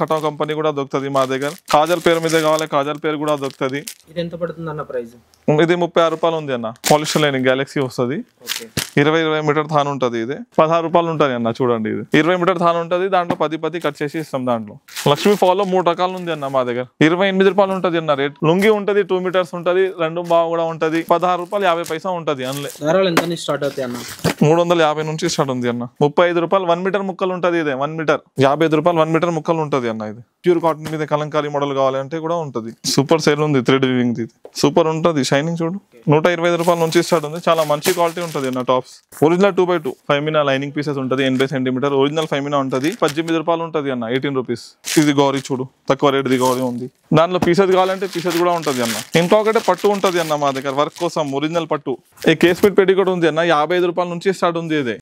కటా company కూడా దొరుకుతుంది మా దగ్గర. కాజల్ పేరు మీద కావాలి, కాజల్ పేరు కూడా దొరుకుతుంది. ఇది ఎంత పడుతుంది అన్న ప్రైస్? ఇది 36 రూపాయలు ఉంది అన్న. పాలిస్టర్ లైనింగ్ గ్యాలక్సీ వస్తుంది. 20 మీటర్ థాన్ ఉంటుంది. ఇది 16 రూపాయలు ఉంటుంది అన్న. చూడండి, ఇది 20 మీటర్ థాన్ ఉంటుంది. దాంట్లో 10 కట్ చేసి ఇస్తాం. దాంట్లో లక్ష్మీ ఫాల్లో 3 రకాలు ఉంది అన్న మా దగ్గర. 28 రూపాయలు ఉంటుంది అన్న రేట్. లుంగి ఉంటుంది, 2 మీటర్స్ ఉంటుంది, 2 బాగా కూడా ఉంటుంది. 16 రూపాయలు 50 పైసా ఉంటుంది. అన్లే ఎంత స్టార్ట్ అవుతాయి అన్న? 350 నుంచి స్టార్ట్ ఉంది అన్న. 35 రూపాయలు 1 మీటర్ ముక్కలు ఉంటుంది. ఇదే 1 మీటర్ 55 రూపాయలు 1 మీటర్ ముక్కలు ఉంటుంది అన్న. ఇది ప్యూర్ కాటన్ మీద కలంకారీ మోడల్ కావాలంటే కూడా ఉంటుంది. సూపర్ సేల్ ఉంది. థ్రెడ్ వీవింగ్ ఇది సూపర్ ఉంటుంది. షైనింగ్ చూడు. 125 రూపాయల నుంచి స్టార్ట్ ఉంది. చాలా మంచి క్వాలిటీ ఉంటుంది అన్న. టాప్స్ ఒరిజినల్ 2x2 ఫైమినా లైనింగ్ పీసెస్ ఉంటుంది. 80 సెంటీమీటర్ ఒరిజినల్ ఫైమినా ఉంటుంది. 18 రూపాయలు ఉంటుంది అన్న. 18 రూపీస్. ఇది గౌరీ చూడు, తక్కువ రేట్ ది గౌరీ ఉంది. దాంట్లో పీసెస్ కావాలంటే పీసెస్ కూడా ఉంటుంది అన్న. ఇంకొకటి పట్టు ఉంటుంది అన్న మా దగ్గర వర్క్ కోసం ఒరిజినల్ పట్టు. ఈ కేస్ మీట్ పెట్టి కూడా ఉంది అన్న. 55 రూపాయల నుంచి స్టార్ట్ ఉంది. ఇదే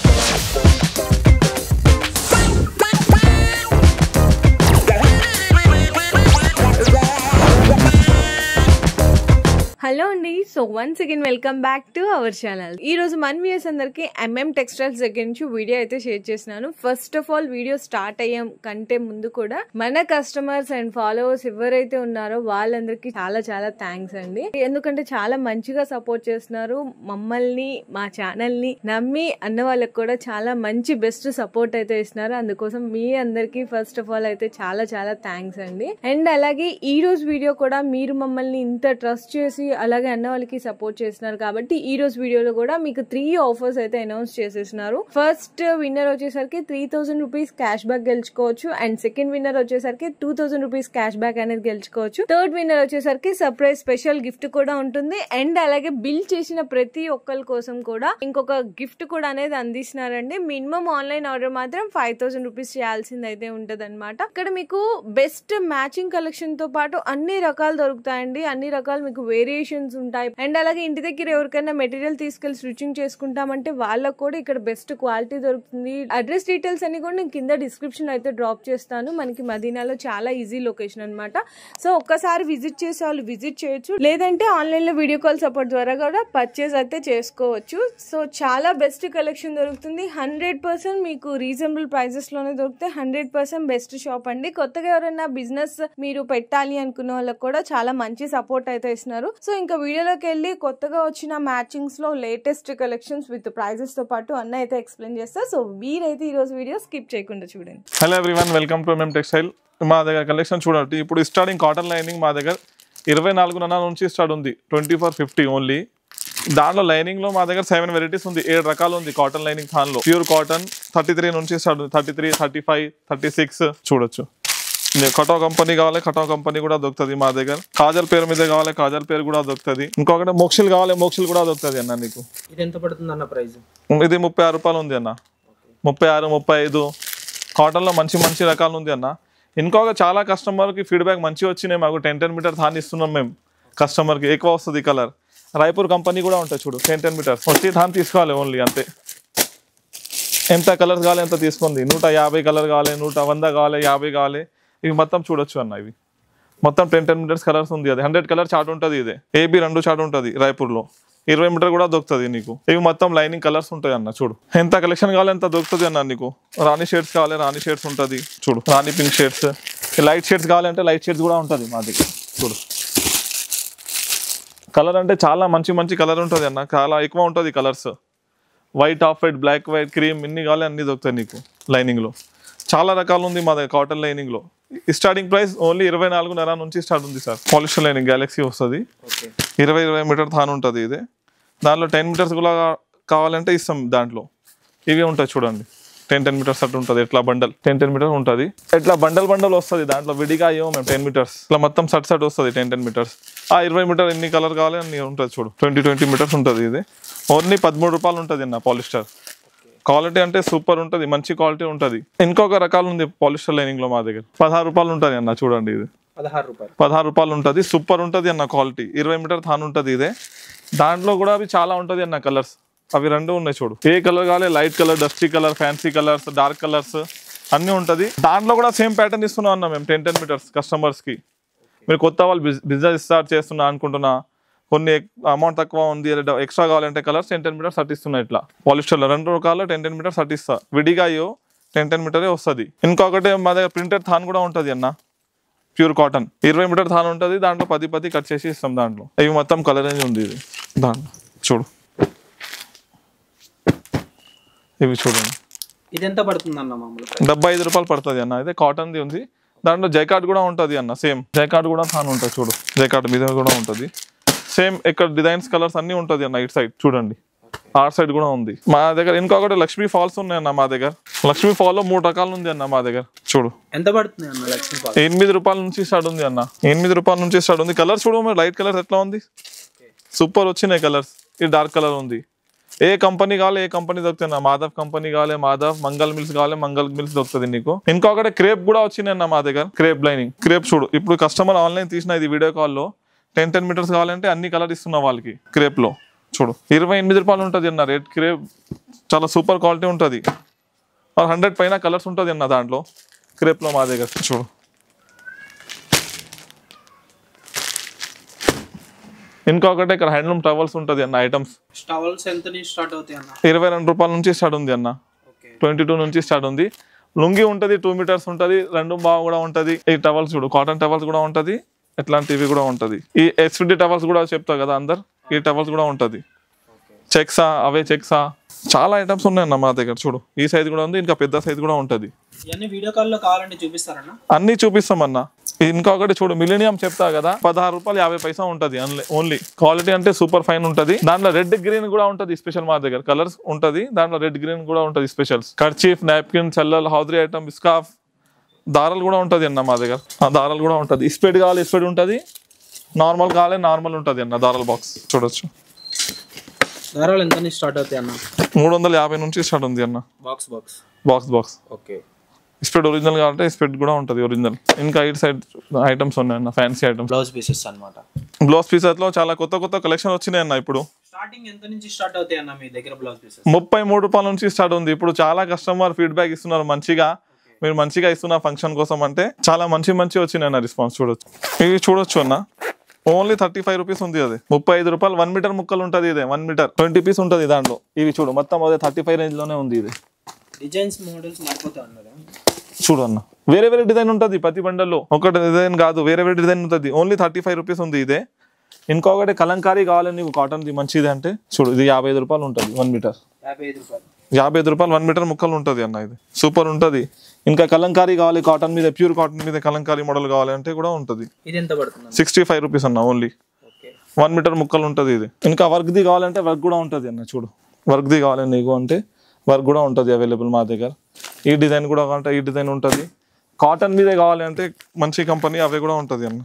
హలో అండి. So once again welcome back to our channel. ఈ రోజు మన వ్యూయర్స్ అందరికి ఎంఎం టెక్స్టైల్స్ దగ్గర నుంచి వీడియో అయితే షేర్ చేసినాను. First of all video start అయ్యాం కంటే ముందు కూడా మన కస్టమర్స్ అండ్ ఫాలోవర్స్ ఎవరైతే ఉన్నారో వాళ్ళందరికీ చాలా చాలా థ్యాంక్స్ అండి. ఎందుకంటే చాలా మంచిగా సపోర్ట్ చేస్తున్నారు మమ్మల్ని, మా ఛానల్ ని నమ్మి అన్న వాళ్ళకి కూడా చాలా మంచి బెస్ట్ సపోర్ట్ అయితే ఇస్తున్నారు. అందుకోసం మీ అందరికి ఫస్ట్ ఆఫ్ ఆల్ అయితే చాలా చాలా థ్యాంక్స్ అండి. అండ్ అలాగే ఈ రోజు వీడియో కూడా మీరు మమ్మల్ని ఇంత ట్రస్ట్ చేసి అలాగే అన్న వాళ్ళకి సపోర్ట్ చేస్తున్నారు కాబట్టి ఈ రోజు వీడియోలో కూడా మీకు 3 ఆఫర్స్ అయితే అనౌన్స్ చేసేస్తున్నారు. ఫస్ట్ విన్నర్ వచ్చేసరికి 3000 రూపీస్ క్యాష్ బ్యాక్ గెలుచుకోవచ్చు. అండ్ సెకండ్ విన్నర్ వచ్చేసరికి 2000 రూపీస్ క్యాష్ బ్యాక్ అనేది గెలుచుకోవచ్చు. థర్డ్ విన్నర్ వచ్చేసరికి సర్ప్రైజ్ స్పెషల్ గిఫ్ట్ కూడా ఉంటుంది. అండ్ అలాగే బిల్ చేసిన ప్రతి ఒక్కరి కోసం కూడా ఇంకొక గిఫ్ట్ కూడా అనేది అందిస్తున్నారండి. మినిమం ఆన్లైన్ ఆర్డర్ మాత్రం 5000 రూపీస్ చేయాల్సింది అయితే ఉంటది అనమాట. ఇక్కడ మీకు బెస్ట్ మ్యాచింగ్ కలెక్షన్ తో పాటు అన్ని రకాలు దొరుకుతాయండి. అన్ని రకాలు మీకు వేరియేషన్స్ ఉంటాయి. అండ్ అలాగే ఇంటి దగ్గర ఎవరికైనా మెటీరియల్ తీసుకెళ్లి స్టిచ్చింగ్ చేసుకుంటామంటే వాళ్ళకు కూడా ఇక్కడ బెస్ట్ క్వాలిటీ దొరుకుతుంది. అడ్రస్ డీటెయిల్స్ అన్ని కూడా నేను కింద డిస్క్రిప్షన్ అయితే డ్రాప్ చేస్తాను. మనకి మదీనాలో చాలా ఈజీ లొకేషన్ అనమాట. సో ఒక్కసారి విజిట్ చేసే వాళ్ళు విజిట్ చేయొచ్చు, లేదంటే ఆన్లైన్ లో వీడియో కాల్ సపోర్ట్ ద్వారా కూడా పర్చేస్ అయితే చేసుకోవచ్చు. సో చాలా బెస్ట్ కలెక్షన్ దొరుకుతుంది. 100% మీకు రీజనబుల్ ప్రైజెస్ లోనే దొరుకుతాయి. 100% బెస్ట్ షాప్ అండి. కొత్తగా ఎవరైనా బిజినెస్ మీరు పెట్టాలి అనుకున్న వాళ్ళకి కూడా చాలా మంచి సపోర్ట్ అయితే ఇస్తున్నారు. సో ఇంకా వీడియోలోకి వెళ్ళి కొత్తగా వచ్చిన మ్యాచింగ్స్ లో లేటెస్ట్ కలెక్షన్స్ విత్ ప్రైజెస్ తో పాటు అన్న అయితే ఎక్స్ప్లెయిన్ చేస్తారు. సో మీరైతే ఈ రోజు వీడియో స్కిప్ చేయకుండా చూడండి. Hello everyone, welcome to MM textile. మా దగ్గర కలెక్షన్ చూడండి. ఇప్పుడు స్టార్టింగ్ కాటన్ లైనింగ్ మా దగ్గర 24 నుంచి స్టార్ట్ ఉంది. 2450 ఓన్లీ. దాంట్లో లైనింగ్ లో మా దగ్గర 7 వెరైటీస్ ఉంది. 7 రకాలు ఉంది కాటన్ లైనింగ్ థాన్ లో. ప్యూర్ కాటన్ 33 నుంచి స్టార్ట్ ఉంది. 33, 35, 36 చూడొచ్చు. కటా కంపెనీ కావాలి, కటా కంపెనీ కూడా దొరుకుతుంది మా దగ్గర. కాజల్ పేరు మీద కావాలి, కాజల్ పేరు కూడా దొరుకుతుంది. ఇంకొకటి మోక్షిల్ కావాలి, మోక్షిల్ కూడా దొరుకుతుంది అన్న. నీకు ఇది ఎంత పడుతుంది అన్న ప్రైస్? ఇది 36 రూపాయలు ఉంది అన్న. 36, 35 కాటన్ లో మంచి మంచి రకాలు ఉంది అన్న. ఇంకొక చాలా కస్టమర్ కి ఫీడ్బ్యాక్ మంచిగా వచ్చినాయి. మాకు 10 మీటర్ థాన్ ఇస్తున్నాం మేము కస్టమర్ కి. ఎక్కువ వస్తుంది కలర్. రాయపూర్ కంపెనీ కూడా ఉంటుంది చూడు. 10 మీటర్స్ వచ్చి థాన్ తీసుకోవాలి ఓన్లీ, అంతే. ఎంత కలర్స్ కావాలి ఎంత తీసుకోండి. 150 కలర్ కావాలి, 100 కావాలి, 50 కావాలి. ఇవి మొత్తం చూడొచ్చు అన్న. ఇవి మొత్తం 10 మీటర్స్ కలర్స్ ఉంది. అది 100 కలర్ చార్ట్ ఉంటుంది. ఇదే AB 2 చార్ట్ ఉంటుంది రాయపూర్లో. 20 మీటర్ కూడా దొరుకుతుంది నీకు. ఇవి మొత్తం లైనింగ్ కలర్స్ ఉంటాయి అన్న. చూడు ఎంత కలెక్షన్ కావాలి ఎంత దొరుకుతుంది అన్న నీకు. రాణి షేడ్స్ కావాలి, రాణి షేడ్స్ ఉంటుంది చూడు. రాణి పింక్ షేడ్స్, లైట్ షేడ్స్ కావాలంటే లైట్ షేడ్స్ కూడా ఉంటుంది మా దగ్గర. చూడు కలర్ అంటే చాలా మంచి మంచి కలర్ ఉంటుంది అన్న. చాలా ఎక్కువ ఉంటుంది colours. White, off white, black, white, cream ఇన్ని కావాలి అన్ని దొరుకుతాయి నీకు లైనింగ్ లో. చాలా రకాలు ఉంది మా దగ్గర కాటన్ లైనింగ్ లో. స్టార్టింగ్ ప్రైస్ ఓన్లీ 24.5 నుంచి స్టార్ట్ ఉంది సార్. పాలిస్టర్ లైనింగ్ గ్యాలక్సీ వస్తుంది. 20 మీటర్ థాన్ ఉంటుంది. ఇదే దాంట్లో 10 మీటర్స్ కూడా కావాలంటే ఇస్తాం. దాంట్లో ఇవి ఉంటాయి చూడండి. 10 మీటర్స్ అట్లా ఉంటుంది. ఎట్లా బండల్ 10 మీటర్స్ ఉంటుంది. ఎట్లా బండల్ వస్తుంది. దాంట్లో విడిగా అయ్యో మేము 10 మీటర్స్ ఇట్లా మొత్తం సట్ వస్తుంది. 10 మీటర్స్. ఆ 20 మీటర్ ఎన్ని కలర్ కావాలి అన్ని ఉంటుంది చూడు. 20 మీటర్స్ ఉంటుంది. ఇది ఓన్లీ 13 రూపాయలు ఉంటుంది అన్న. పాలిస్టర్ క్వాలిటీ అంటే సూపర్ ఉంటుంది, మంచి క్వాలిటీ ఉంటుంది. ఇంకొక రకాలు ఉంది పాలిస్టర్ లైనింగ్ లో మా దగ్గర. 16 రూపాయలు ఉంటుంది అన్న. చూడండి ఇది 16 రూపాయలు ఉంటుంది. సూపర్ ఉంటుంది అన్న క్వాలిటీ. 20 మీటర్ థాన్ ఉంటుంది. ఇదే దాంట్లో కూడా అవి చాలా ఉంటుంది అన్న కలర్స్. అవి 2 ఉన్నాయి చూడు. ఏ కలర్ కావాలి, light colour, dusty colour, fancy colours, dark colours అన్ని ఉంటుంది. దాంట్లో కూడా సేమ్ ప్యాటర్న్ ఇస్తున్నాం అన్న మేము 10 మీటర్స్ కస్టమర్స్ కి. మీరు కొత్త వాళ్ళు బిజినెస్ స్టార్ట్ చేస్తున్నా అనుకుంటున్నా, కొన్ని అమౌంట్ తక్కువ ఉంది, ఎక్స్ట్రా కావాలంటే కలర్స్ 10 మీటర్స్ అట్టిస్తున్నాయి. ఇట్లా పాలిస్టర్లో 2 రకాలు 10 మీటర్స్ అట్టిస్తా. విడిగా అయ్యో 10 మీటరే వస్తుంది. ఇంకొకటి మా దగ్గర ప్రింటెడ్ థాన్ కూడా ఉంటుంది అన్న, ప్యూర్ కాటన్ 20 మీటర్ థాన్ ఉంటుంది. దాంట్లో 10 కట్ చేసి ఇస్తాం. దాంట్లో ఇవి మొత్తం కలర్ రేంజ్ ఉంది. ఇది దాంట్లో చూడు, ఇవి చూడండి. ఇది ఎంత పడుతుంది అన్న మామూలు? 75 రూపాయలు పడుతుంది అన్న. అయితే కాటన్ది ఉంది. దాంట్లో జైకాట్ కూడా ఉంటుంది అన్న, సేమ్ జైకాట్ కూడా థాన్ ఉంటుంది. చూడు, జైకాట్ మీద కూడా ఉంటుంది సేమ్. ఇక్కడ డిజైన్స్ కలర్స్ అన్ని ఉంటుంది అన్న. ఇటు సైడ్ చూడండి, ఆ సైడ్ కూడా ఉంది మా దగ్గర. ఇంకొకటి లక్ష్మీ ఫాల్స్ ఉన్నాయి అన్న మా దగ్గర. లక్ష్మీ ఫాల్ లో 3 రకాలు ఉంది అన్న మా దగ్గర. చూడు, ఎంత పడుతుంది అన్న లక్ష్మీ ఫాల్? 8 రూపాయల నుంచి స్టార్ట్ ఉంది అన్న. 8 రూపాయల నుంచి స్టార్ట్ ఉంది. కలర్స్ చూడు, లైట్ కలర్స్ ఎట్లా ఉంది, సూపర్ వచ్చినాయి కలర్స్. ఇది డార్క్ కలర్ ఉంది. ఏ కంపెనీ కావాలి ఏ కంపెనీ దొరుకుతుంది. మాధవ్ కంపెనీ కావాలి మాధవ్, మంగళ్ మిల్స్ కావాలి మంగళ్ మిల్స్ దొరుకుతుంది నీకు. ఇంకొకటి క్రేప్ కూడా వచ్చినాయి అన్న మా దగ్గర. క్రేప్ లైనింగ్, క్రేప్ చూడు. ఇప్పుడు కస్టమర్ ఆన్లైన్ తీసిన ఇది వీడియో కాల్లో 10 మీటర్స్ కావాలంటే అన్ని కలర్ ఇస్తున్నా వాళ్ళకి. క్రేప్ లో చూడు 28 రూపాయలు ఉంటుంది అన్న రేట్. క్రేప్ చాలా సూపర్ క్వాలిటీ ఉంటుంది. 100 పైన కలర్స్ ఉంటుంది అన్న దాంట్లో క్రేప్ లో మా దగ్గర. చూడు, ఇంకొకటి ఇక్కడ హ్యాండ్లూమ్ టవల్స్ ఉంటుంది అన్న. ఐటమ్స్ టవల్స్ ఎంత నుంచి స్టార్ట్ అవుతాయి అన్న? 22 రూపాయల నుంచి స్టార్ట్ ఉంది అన్న. 22 నుంచి స్టార్ట్ ఉంది. లుంగి ఉంటుంది 2 మీటర్స్ ఉంటుంది. 2 బాగా కూడా ఉంటుంది. ఈ టవల్స్ చూడు, కాటన్ టవల్స్ కూడా ఉంటుంది. ఎట్లాంటివి కూడా ఉంటుంది. ఈ ఎస్విడి టవల్స్ కూడా చెప్తా కదా అందరు, ఈ టవల్స్ కూడా ఉంటుంది. చెక్సా, అవే చెక్సా, చాలా ఐటమ్స్ ఉన్నాయన్న మా దగ్గర. చూడు, ఈ సైజ్ కూడా ఉంది, ఇంకా పెద్ద సైజ్ కూడా ఉంటుంది. ఇవన్నీ వీడియో కాల్లో కావాలంటే చూపిస్తారన్న? అన్ని చూపిస్తామన్న. ఇంకొకటి చూడు, మిలీనియం చెప్తా కదా, 16 రూపాయలు 50 పైసా ఉంటుంది ఓన్లీ. క్వాలిటీ అంటే సూపర్ ఫైన్ ఉంటుంది. దాంట్లో రెడ్ గ్రీన్ కూడా ఉంటుంది స్పెషల్ మా దగ్గర. కలర్స్ ఉంటుంది దాంట్లో, రెడ్ గ్రీన్ కూడా ఉంటుంది స్పెషల్స్. కర్చీఫ్, నాప్కిన్, చల్లల్, హౌదరీ ఐటమ్, స్కార్ఫ్, దారాలు కూడా ఉంటుంది అన్న మా దగ్గర. ఆ దారాలు కూడా ఉంటుంది. ఇస్పెడ్ కావాలి ఇస్పెడ్ ఉంటుంది, నార్మల్ కావాలి నార్మల్ ఉంటుంది అన్న. దారాల బాక్స్ చూడొచ్చు. దారాలు ఎంత నుంచి స్టార్ట్ అవుతాయి అన్న? 350 నుంచి స్టార్ట్ ఉంది అన్న. Box box box box. Okay. స్పెడ్ ఒరిజినల్ కావాలంటే స్పెడ్ కూడా ఉంటుంది ఒరిజినల్. ఇంకా ఇటు సైడ్ ఐటమ్స్ ఉన్నాయన్న, ఫ్యాన్సీ ఐటమ్స్. బ్లౌజ్ పీసెస్ అన్నమాట. బ్లౌజ్ పీసెస్ లో చాలా కొత్త కొత్త కలెక్షన్ వచ్చినాయి అన్న. ఇప్పుడు స్టార్టింగ్ ఎంత నుంచి స్టార్ట్ అవుతాయి అన్న మీ దగ్గర బ్లౌజ్ పీసెస్? 33 రూపాయల నుంచి స్టార్ట్ ఉంది. ఇప్పుడు చాలా కస్టమర్ ఫీడ్బ్యాక్ ఇస్తున్నారు మంచిగా. మీరు మంచిగా ఇస్తున్న ఫంక్షన్ కోసం అంటే చాలా మంచి వచ్చినాయి అన్న రెస్పాన్స్. చూడొచ్చు, ఇవి చూడొచ్చు అన్న. ఓన్లీ 35 రూపీస్ ఉంది. అది 35 రూపాయలు 1 మీటర్ ముక్కలు ఉంటుంది. ఇదే 1 మీటర్ 20 పీస్ ఉంటుంది దాంట్లో. ఇవి చూడు మొత్తం అదే 35 రేంజ్ లోనే ఉంది. ఇది డిజైన్స్ మోడల్స్ మారిపోతా ఉన్నారు. చూడు అన్న, వేరే వేరే డిజైన్ ఉంటుంది ప్రతి బండల్లో. ఒకటి డిజైన్ కాదు, వేరే వేరే డిజైన్ ఉంటుంది. ఓన్లీ 35 రూపీస్ ఉంది ఇదే. ఇంకొకటి కలంకారీ కావాలి నీకు కాటన్ది మంచిది అంటే చూడు, ఇది 55 రూపాయలు ఉంటుంది 1 మీటర్. 55 రూపాయలు 1 మీటర్ ముక్కలు ఉంటుంది అన్న. ఇది సూపర్ ఉంటుంది. ఇంకా కలంకారీ కావాలి కాటన్ మీద, ప్యూర్ కాటన్ మీద కలంకారీ మోడల్ కావాలంటే కూడా ఉంటుంది. ఇది ఎంత పడుతుంది? 65 రూపీస్ అన్న ఓన్లీ. 1 మీటర్ ముక్కలు ఉంటుంది ఇది. ఇంకా వర్క్ది కావాలంటే వర్క్ కూడా ఉంటుంది అన్న. చూడు, వర్క్ది కావాలి నీకు అంటే వర్క్ కూడా ఉంటుంది అవైలబుల్ మా దగ్గర. ఈ డిజైన్ కూడా కావాలంటే ఈ డిజైన్ ఉంటుంది. కాటన్ మీదే కావాలి అంటే మంచి కంపెనీ అవి కూడా ఉంటుంది అన్న.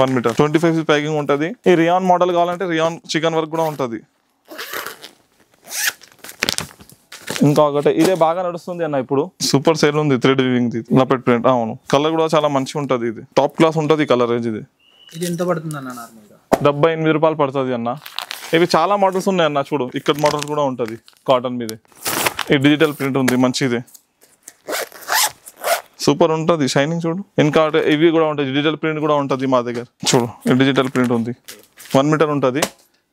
1 మీటర్ 25 ప్యాకింగ్ ఉంటుంది. ఈ రియాన్ మోడల్ కావాలంటే రియాన్ చికెన్ వర్క్ కూడా ఉంటుంది. ఇంకొకటి ఇదే బాగా నడుస్తుంది అన్న. ఇప్పుడు సూపర్ సేల్ ఉంది 3D వీవింగ్ లపెట్ ప్రింట్. అవును, కలర్ కూడా చాలా మంచిగా ఉంటుంది. ఇది టాప్ క్లాస్ ఉంటుంది కలర్ రేంజ్. ఇది ఎంత పడుతుంది అన్న? నార్మల్గా 78 రూపాయలు పడుతుంది అన్న. ఇవి చాలా మోడల్స్ ఉన్నాయి అన్న. చూడు, ఇక్కడ మోడల్ కూడా ఉంటుంది కాటన్ మీదే. ఈ డిజిటల్ ప్రింట్ ఉంది మంచిది, సూపర్ ఉంటుంది షైనింగ్. చూడు, ఇంకా ఇవి కూడా ఉంటాయి. డిజిటల్ ప్రింట్ కూడా ఉంటుంది మా దగ్గర. చూడు, ఈ డిజిటల్ ప్రింట్ ఉంది 1 మీటర్ ఉంటుంది.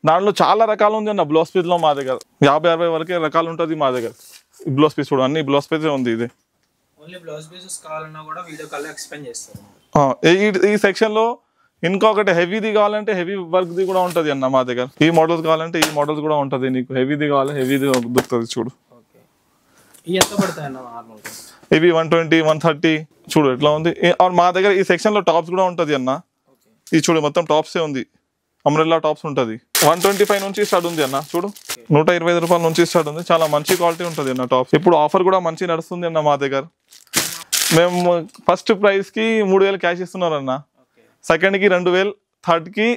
దాంట్లో చాలా రకాలు ఉంది అన్న. బ్లౌజ్ పీస్ లో మా దగ్గర 50-60 వరకే రకాలు ఉంటుంది మా దగ్గర. బ్లౌజ్ పీస్ చూడు, అన్ని బ్లౌజ్ పీసే ఉంది. ఇది ఓన్లీ బ్లౌజ్ పీసెస్ కావాలన్నా కూడా వీడియో కాల్ ఎక్స్ప్లెయిన్ చేస్తారు. ఈ సెక్షన్ లో ఇంకొకటి హెవీది కావాలంటే హెవీ వర్క్ ది కూడా ఉంటుంది అన్న మా దగ్గర. ఈ మోడల్స్ కావాలంటే ఈ మోడల్స్ కూడా ఉంటుంది. నీకు హెవీది కావాలి హెవీది దొరుకుతుంది. చూడు, ఎంత పడతాయి అన్న నార్మల్గా? ఇవి 120, 130. చూడు ఎట్లా ఉంది. మా దగ్గర ఈ సెక్షన్ లో టాప్స్ కూడా ఉంటుంది అన్న. ఇది చూడు, మొత్తం టాప్సే ఉంది. అంబ్రెల్లా టాప్స్ ఉంటుంది. 125 నుంచి స్టార్ట్ ఉంది అన్న. చూడు, 125 రూపాయల నుంచి స్టార్ట్ ఉంది. చాలా మంచి క్వాలిటీ ఉంటుంది అన్న టాప్స్. ఇప్పుడు ఆఫర్ కూడా మంచి నడుస్తుంది అన్న మా దగ్గర. మేము ఫస్ట్ ప్రైస్ కి 3000 క్యాష్ ఇస్తున్నారు అన్న. సెకండ్ కి 2000, థర్డ్ కి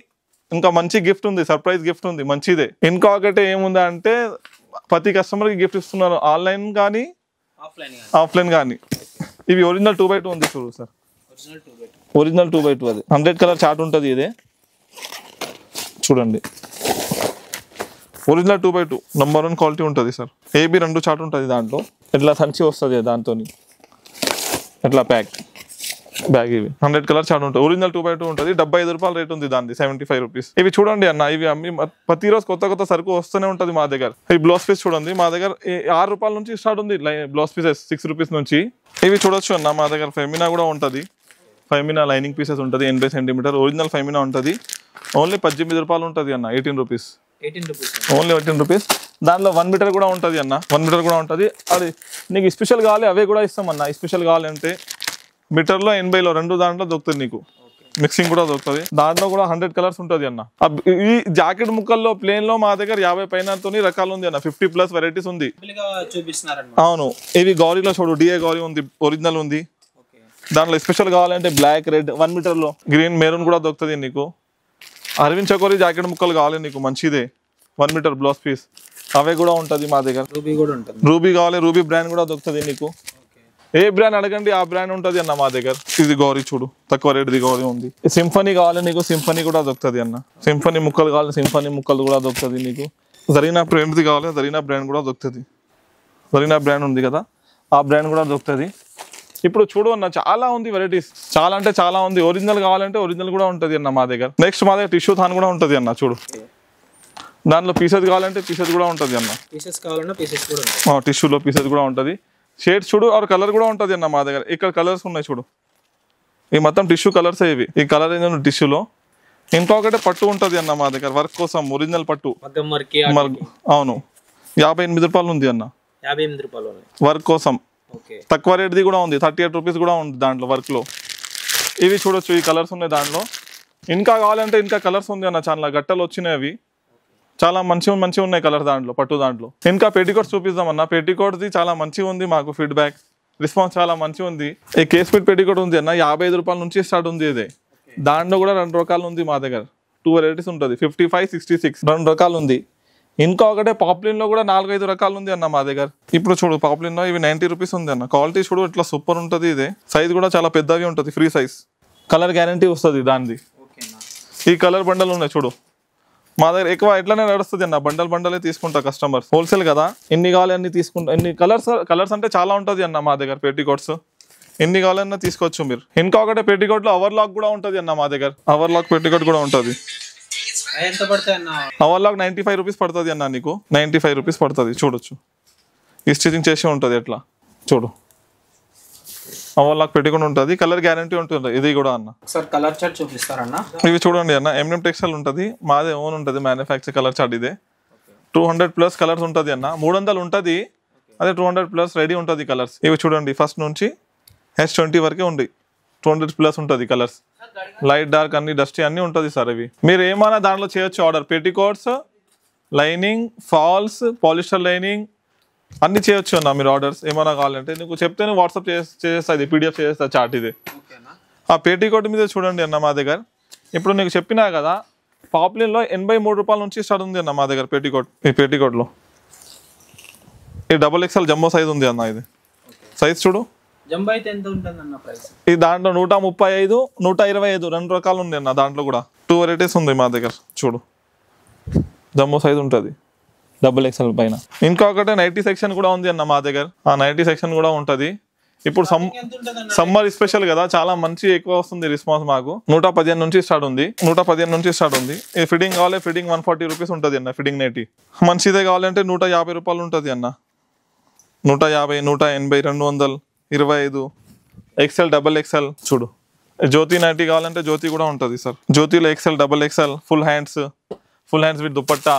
ఇంకా మంచి గిఫ్ట్ ఉంది, సర్ప్రైజ్ గిఫ్ట్ ఉంది మంచిదే. ఇంకొకటి ఏముంది అంటే ప్రతి కస్టమర్ కి గిఫ్ట్ ఇస్తున్నారు, ఆన్లైన్ కానీ ఆఫ్లైన్ కానీ. ఇవి ఒరిజినల్ 2x2 ఉంది. చూడు సార్, ఒరిజినల్ 2x2 అది 100 కలర్ చార్ట్ ఉంటుంది. ఇదే చూడండి, ఒరిజినల్ 2x2 నంబర్ 1 క్వాలిటీ ఉంటుంది సార్. AB 2 చార్ట్ ఉంటుంది. దాంట్లో ఎట్లా సంచి వస్తుంది, దాంతో ఎట్లా ప్యాక్ బ్యాగ్ ఇవి 100 కలర్ చార్ట్ ఉంటుంది. ఒరిజినల్ 2x2 ఉంటుంది. 75 రూపాయలు రేట్ ఉంది దాన్ని, 75 రూపీస్. ఇవి చూడండి అన్న, ఇవి అమ్మి ప్రతిరోజు కొత్త సరుకు వస్తూనే ఉంటుంది మా దగ్గర. ఈ బ్లౌజ్ పీస్ చూడండి, మా దగ్గర 6 రూపాయల నుంచి స్టార్ట్ ఉంది బ్లౌజ్ పీసెస్, 6 రూపీస్ నుంచి. ఇవి చూడొచ్చు అన్న, మా దగ్గర ఫెమినా కూడా ఉంటుంది. ఫెమినా లైనింగ్ పీసెస్ ఉంటుంది 80 సెంటీమీటర్ ఒరిజినల్ ఫెమినా ఉంటుంది. ఓన్లీ 18 రూపాయలు ఉంటుంది అన్న, 18 రూపీస్. Only 18 rupees. దాంట్లో 1 మీటర్ కూడా ఉంటుంది అన్న, 1 మీటర్ కూడా ఉంటుంది. అది నీకు స్పెషల్ కావాలి అవే కూడా ఇస్తాం అన్న. స్పెషల్ కావాలంటే మీటర్లో 80లో 2 దాంట్లో దొరుకుతుంది నీకు. మిక్సింగ్ కూడా దొరుకుతుంది. దాంట్లో కూడా 100 కలర్స్ ఉంటుంది అన్న. ఈ జాకెట్ ముక్కల్లో ప్లేన్ లో మా దగ్గర 50 పైనతో రకాలు ఉంది అన్న, 50+ వెరైటీస్ ఉంది. అవును, ఇవి గౌరీలో చూడు, డిఏ గౌరీ ఉంది, ఒరిజినల్ ఉంది. దాంట్లో స్పెషల్ కావాలంటే బ్లాక్, రెడ్, 1 మీటర్లో గ్రీన్, మెరూన్ కూడా దొరుకుతుంది నీకు. అరవింద్ చకోరి జాకెట్ ముక్కలు కావాలి నీకు మంచిదే, 1 మీటర్ బ్లౌజ్ పీస్, అవే కూడా ఉంటుంది మా దగ్గర. రూబీ కావాలి, రూబీ బ్రాండ్ కూడా దొరుకుతుంది నీకు. ఏ బ్రాండ్ అడగండి ఆ బ్రాండ్ ఉంటుంది అన్న మా దగ్గర. ఇది గౌరీ చూడు, తక్కువ రేట్ది గౌరీ ఉంది. సింఫనీ కావాలి నీకు, సింఫనీ కూడా దొరుకుతుంది అన్న. సింఫనీ ముక్కలు కావాలి, సింఫనీ ముక్కలు కూడా దొరుకుతుంది నీకు. జరీనా బ్రాండ్ది కావాలి, జరీనా బ్రాండ్ కూడా దొరుకుతుంది. జరీనా బ్రాండ్ ఉంది కదా, ఆ బ్రాండ్ కూడా దొరుకుతుంది. ఇప్పుడు చూడు అన్న, చాలా ఉంది వెరైటీస్, చాలా అంటే చాలా ఉంది. ఒరిజినల్ కావాలంటే ఒరిజినల్ కూడా ఉంటుంది అన్న మా దగ్గర. నెక్స్ట్ మా దగ్గర టిష్యూ థాన్ కూడా ఉంటుంది అన్న, చూడు. దాంట్లో పీసెస్ కావాలంటే పీసెస్ కూడా ఉంటుంది అన్న. టిష్యూలో పీసెస్ కూడా ఉంటుంది. షేడ్స్ చూడు, ఆర్ కలర్ కూడా ఉంటుంది అన్న మా దగ్గర. ఇక్కడ కలర్స్ ఉన్నాయి చూడు, ఈ మొత్తం టిష్యూ కలర్స్ ఇవి. ఈ కలర్ ఏంటంటే టిష్యూలో. ఇంకొకటి పట్టు ఉంటుంది అన్న మా దగ్గర, వర్క్ కోసం ఒరిజినల్ పట్టు. అవును, 58 రూపాయలు ఉంది అన్న వర్క్ కోసం. తక్కువ రేట్ది కూడా ఉంది, 38 రూపీస్ కూడా ఉంది దాంట్లో వర్క్ లో. ఇవి చూడొచ్చు, ఈ కలర్స్ ఉన్నాయి దాంట్లో. ఇంకా కావాలంటే ఇంకా కలర్స్ ఉంది అన్న, చాలా గట్టలు వచ్చినాయి అవి, చాలా మంచిగా ఉన్నాయి కలర్ దాంట్లో, పట్టు దాంట్లో. ఇంకా పెటికోట్స్ చూపిద్దాం అన్న. పెటికోట్ది చాలా మంచిగా ఉంది, మాకు ఫీడ్బ్యాక్ రెస్పాన్స్ చాలా మంచిగా ఉంది. ఈ కేస్ ఫిట్ పెటికోట్ ఉంది అన్న, 55 రూపాయల నుంచి స్టార్ట్ ఉంది. ఇదే దాంట్లో కూడా 2 రకాలు ఉంది మా దగ్గర, 2 వెరైటీస్ ఉంటుంది, 55, 66, 2 రకాలు ఉంది. ఇంకొకటే పాప్లిన్ లో కూడా 4-5 రకాలు ఉంది అన్న మా దగ్గర. ఇప్పుడు చూడు, పాప్లిన్ లో ఇవి 90 రూపీస్ ఉంది అన్న. క్వాలిటీ చూడు ఇట్లా సూపర్ ఉంటుంది. ఇదే సైజ్ కూడా చాలా పెద్దగా ఉంటుంది, ఫ్రీ సైజ్, కలర్ గ్యారంటీ వస్తుంది దానిది. ఈ కలర్ బండల్ ఉన్నాయి చూడు, మా దగ్గర ఎక్కువ ఎట్లనే నడుస్తుంది అన్న, బండలే తీసుకుంటా కస్టమర్స్, హోల్సేల్ కదా. ఎన్ని కావాలి అన్ని తీసుకుంటా. ఎన్ని కలర్స్ అంటే చాలా ఉంటుంది అన్న మా దగ్గర. పెటికోట్స్ ఎన్ని కావాలన్నా తీసుకోవచ్చు మీరు. ఇంకొకటి పెటికోట్ లో అవర్ లాక్ కూడా ఉంటుంది అన్న మా దగ్గర. అవర్ లాక్ పెటికోట్ కూడా ఉంటుంది. అవర్ లాక్ 95 రూపీస్ పడుతుంది అన్న నీకు, 95 రూపీస్ పడుతుంది. చూడొచ్చు, ఈ స్టిచింగ్ చేసి ఉంటుంది ఎట్లా చూడు. అవర్ లాక్ పెట్టుకుని ఉంటుంది, కలర్ గ్యారంటీ ఉంటుంది. ఇది కూడా అన్న కలర్ చార్ట్ చూపిస్తారన్న. ఇవి చూడండి అన్న, ఎంఎం టెక్స్టైల్ ఉంటుంది, మాదే ఓన్ ఉంటుంది మ్యానుఫ్యాక్చర్. కలర్ చార్ట్ ఇదే 200+ కలర్స్ ఉంటుంది అన్న. 300 ఉంటుంది, అదే 200+ రెడీ ఉంటుంది కలర్స్. ఇవి చూడండి, ఫస్ట్ నుంచి H20 వరకే ఉంది, 200+ ఉంటుంది కలర్స్. లైట్, డార్క్, అన్ని డస్టీ అన్ని ఉంటుంది సార్. ఇవి మీరు ఏమైనా దాంట్లో చేయొచ్చు order. Petticoats, lining, falls, polyester lining అన్ని చేయొచ్చు అన్న మీరు ఆర్డర్స్. ఏమైనా కావాలంటే నీకు చెప్తే వాట్సాప్ చేసేస్తుంది, PDF చేసేస్తా చార్ట్. ఇది ఆ పెటికోట్ మీద చూడండి అన్న మా దగ్గర. ఇప్పుడు నీకు చెప్పినా కదా, పాప్లిన్లో 83 రూపాయల నుంచి స్టార్ట్ ఉంది అన్న మా దగ్గర పెటికోట్. ఈ పెటికోట్లో ఈ XXL జంబో సైజ్ ఉంది అన్న. ఇది సైజ్ చూడు, ఈ దాంట్లో 135, 125 2 రకాలు ఉంది అన్న. దాంట్లో కూడా 2 వెరైటీస్ ఉంది మా దగ్గర. చూడు, జంబో సైజ్ ఉంటుంది XXL పైన. ఇంకొకటి నైటీ సెక్షన్ కూడా ఉంది అన్న మా దగ్గర. ఆ నైటీ సెక్షన్ కూడా ఉంటుంది. ఇప్పుడు సమ్మర్ స్పెషల్ కదా, చాలా మంచి ఎక్కువ వస్తుంది రెస్పాన్స్ మాకు. 115 నుంచి స్టార్ట్ ఉంది, 115 నుంచి స్టార్ట్ ఉంది. ఈ ఫిట్టింగ్ కావాలి, ఫిట్టింగ్ 140 రూపీస్ ఉంటుంది అన్న. ఫిట్టింగ్ నైటీ మంచిదే కావాలంటే 150 రూపాయలు ఉంటుంది అన్న. 150, 180, 200, 25, XL, XXL. చూడు, జ్యోతి నైటీ కావాలంటే జ్యోతి కూడా ఉంటుంది సార్. జ్యోతిలో XL, XXL, full hands with dupatta.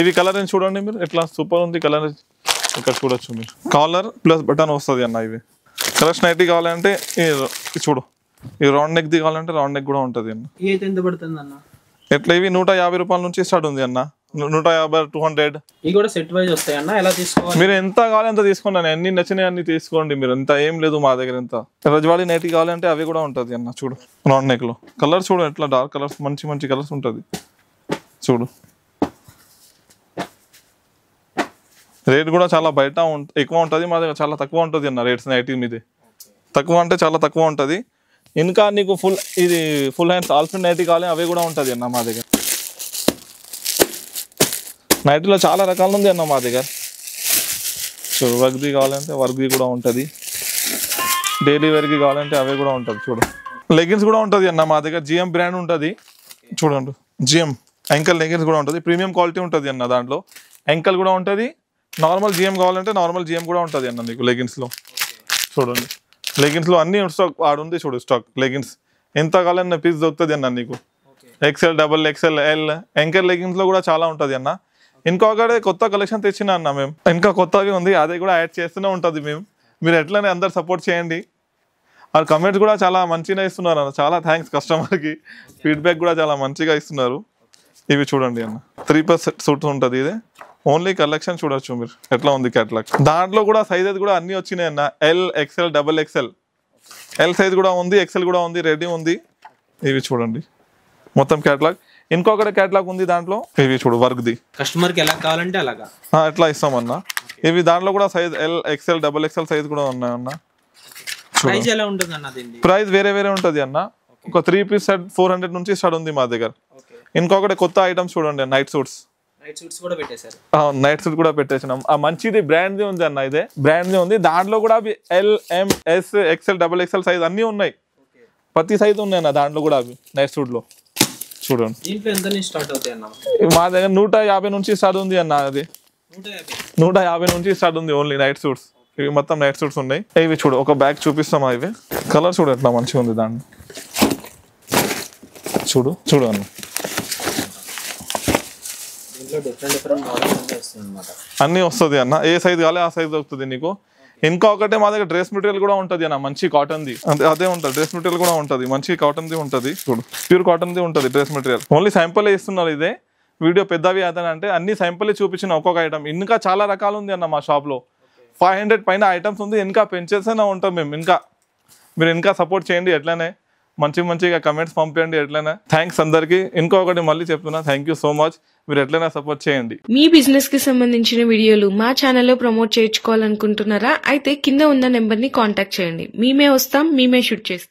ఇవి కలర్ అని చూడండి మీరు, ఎట్లా సూపర్ ఉంది కలర్. ఇక్కడ చూడొచ్చు మీరు, కాలర్ ప్లస్ బటన్ వస్తుంది అన్న. ఇవి కలర్స్ నైటీ కావాలంటే చూడు, ఈ రౌండ్ నెక్ది కావాలంటే రౌండ్ నెక్ కూడా ఉంటుంది అన్న. ఎట్లా ఇవి 150 రూపాయల నుంచి స్టార్ట్ ఉంది అన్న. 150, 200. సెట్ వైజ్ వస్తాయి అన్న, ఎలా తీసుకోవాలి? మీరు ఎంత కావాలి ఎంత తీసుకోండి, ఎన్ని నచ్చినాయి అన్ని తీసుకోండి మీరు. ఎంత ఏం లేదు మా దగ్గర. ఎంత రజవాడి నైటీ కావాలంటే అవి కూడా ఉంటుంది అన్న. చూడు, రౌండ్ నెక్ లో కలర్ చూడు, ఎట్లా డార్క్ కలర్స్, మంచి కలర్స్ ఉంటుంది. చూడు, రేట్ కూడా చాలా బయట ఎక్కువ ఉంటుంది, మా దగ్గర చాలా తక్కువ ఉంటుంది అన్న రేట్స్. నైటీ మీదే తక్కువ అంటే చాలా తక్కువ ఉంటుంది. ఇంకా నీకు ఫుల్ హ్యాండ్స్ ఆల్ఫిన్ నైటీ కావాలి, అవి కూడా ఉంటుంది అన్న మా దగ్గర. నైటీలో చాలా రకాలు ఉంది అన్న మా దగ్గర. చూడు, వర్క్ది కావాలంటే వర్క్ది కూడా ఉంటుంది. డైలీ వేర్కి కావాలంటే అవే కూడా ఉంటుంది చూడు. లెగిన్స్ కూడా ఉంటుంది అన్న మా దగ్గర, జిఎం బ్రాండ్ ఉంటుంది చూడండి. జిఎం యాంకల్ లెగిన్స్ కూడా ఉంటుంది, ప్రీమియం క్వాలిటీ ఉంటుంది అన్న. దాంట్లో యాంకల్ కూడా ఉంటుంది, నార్మల్ జిఎం కావాలంటే నార్మల్ జిఎం కూడా ఉంటుంది అన్న నీకు లెగిన్స్లో. చూడండి లెగిన్స్లో అన్ని స్టాక్ ఆడుంది చూడు. స్టాక్ లెగిన్స్ ఎంత కావాలన్న పీస్ దొరుకుతుంది అన్న నీకు. XL, double XL, L, anchor లెగిన్స్లో కూడా చాలా ఉంటుంది అన్న. ఇంకొకటి కొత్త కలెక్షన్ తెచ్చిన అన్న మేము, ఇంకా కొత్తగా ఉంది, అది కూడా యాడ్ చేస్తూనే ఉంటుంది మేము. మీరు ఎట్లనే అందరు సపోర్ట్ చేయండి. ఆ కమెంట్స్ కూడా చాలా మంచిగా ఇస్తున్నారు అన్న, చాలా థ్యాంక్స్ కస్టమర్కి, ఫీడ్బ్యాక్ కూడా చాలా మంచిగా ఇస్తున్నారు. ఇవి చూడండి అన్న 3+ సూట్స్ ఉంటుంది. ఇది ఓన్లీ కలెక్షన్ చూడొచ్చు మీరు ఎట్లా ఉంది క్యాటలాగ్. దాంట్లో కూడా సైజెస్ కూడా అన్ని వచ్చినాయి అన్న, L, XL, double XL. L size కూడా ఉంది, ఎక్సెల్ కూడా ఉంది, రెడీ ఉంది. ఇవి చూడండి మొత్తం క్యాటలాగ్. ఇంకొకటి క్యాటలాగ్ ఉంది దాంట్లో, ఇవి చూడు వర్క్ది. కస్టమర్ కి ఎలా కావాలంటే అలాగా ఎట్లా ఇస్తామన్నా. ఇవి దాంట్లో కూడా size L, XL, double XL size కూడా ఉన్నాయన్న. ప్రైస్ ఎలా ఉంటుంది అన్న దీన్ని? ప్రైస్ వేరే వేరే ఉంటుంది అన్న. ఒక 3 పీస్ సెట్ 400 నుంచి స్టార్ట్ ఉంది మా దగ్గర. ఇంకొకటి కొత్త ఐటమ్స్ చూడండి, నైట్ సూట్స్. నైట్ సూట్స్ కూడా పెట్టేశారు. నైట్ సూట్ కూడా పెట్టేసినాం. ఆ మంచిది బ్రాండ్ది ఉంది అన్న, ఇదే బ్రాండ్ది ఉంది. దాంట్లో కూడా అవి L, M, S, XL, double XL size అన్నీ ఉన్నాయి, ప్రతి సైజ్ ఉన్నాయి అన్న దాంట్లో కూడా. అవి నైట్ సూట్లో చూడండి. దీంట్లో ఎంత నుంచి స్టార్ట్ అవుతాయి అన్న? మా దగ్గర 150 నుంచి స్టార్ట్ ఉంది అన్న. అది 150 నుంచి స్టార్ట్ ఉంది ఓన్లీ నైట్ సూట్స్. ఇవి మొత్తం నైట్ సూట్స్ ఉన్నాయి. ఇవి చూడు, ఒక బ్యాగ్ చూపిస్తామా. ఇవి కలర్ చూడు ఎట్లా మంచిగా ఉంది దాన్ని. చూడు చూడు అన్న, అన్నీ వస్తుంది అన్న. ఏ సైజ్ కావాలి ఆ సైజ్ దొరుకుతుంది నీకు. ఇంకొకటి మా దగ్గర డ్రెస్ మెటీరియల్ కూడా ఉంటుంది అన్న, మంచి కాటన్ది. అదే ఉంటుంది, డ్రెస్ మెటీరియల్ కూడా ఉంటుంది, మంచి కాటన్ది ఉంటుంది. చూడు ప్యూర్ కాటన్ది ఉంటుంది డ్రెస్ మెటీరియల్. ఓన్లీ శాంపుల్ ఇస్తున్నారు. ఇదే వీడియో పెద్దవి అంటే అన్ని శాంపుల్ చూపించిన ఒక్కొక్క ఐటమ్. ఇంకా చాలా రకాలు ఉంది అన్న మా షాప్లో. 500 పైన ఐటమ్స్ ఉంది. ఇంకా పెంచేస్తూనే ఉంటాం మేము. ఇంకా మీరు ఇంకా సపోర్ట్ చేయండి, ఎట్లనే మంచిగా కమెంట్స్ పంపించండి ఎట్లయినా. థ్యాంక్స్ అందరికి. ఇంకొకటి మళ్ళీ చెప్తున్నా, థ్యాంక్ యూ సో మచ్. మీరు ఎట్లయినా సపోర్ట్ చేయండి. మీ బిజినెస్ కి సంబంధించిన వీడియోలు మా ఛానల్లో ప్రమోట్ చేయించుకోవాలనుకుంటున్నారా? అయితే కింద ఉన్న నెంబర్ ని కాంటాక్ట్ చేయండి, మేమే వస్తాం, మేమే షూట్ చేస్తాం.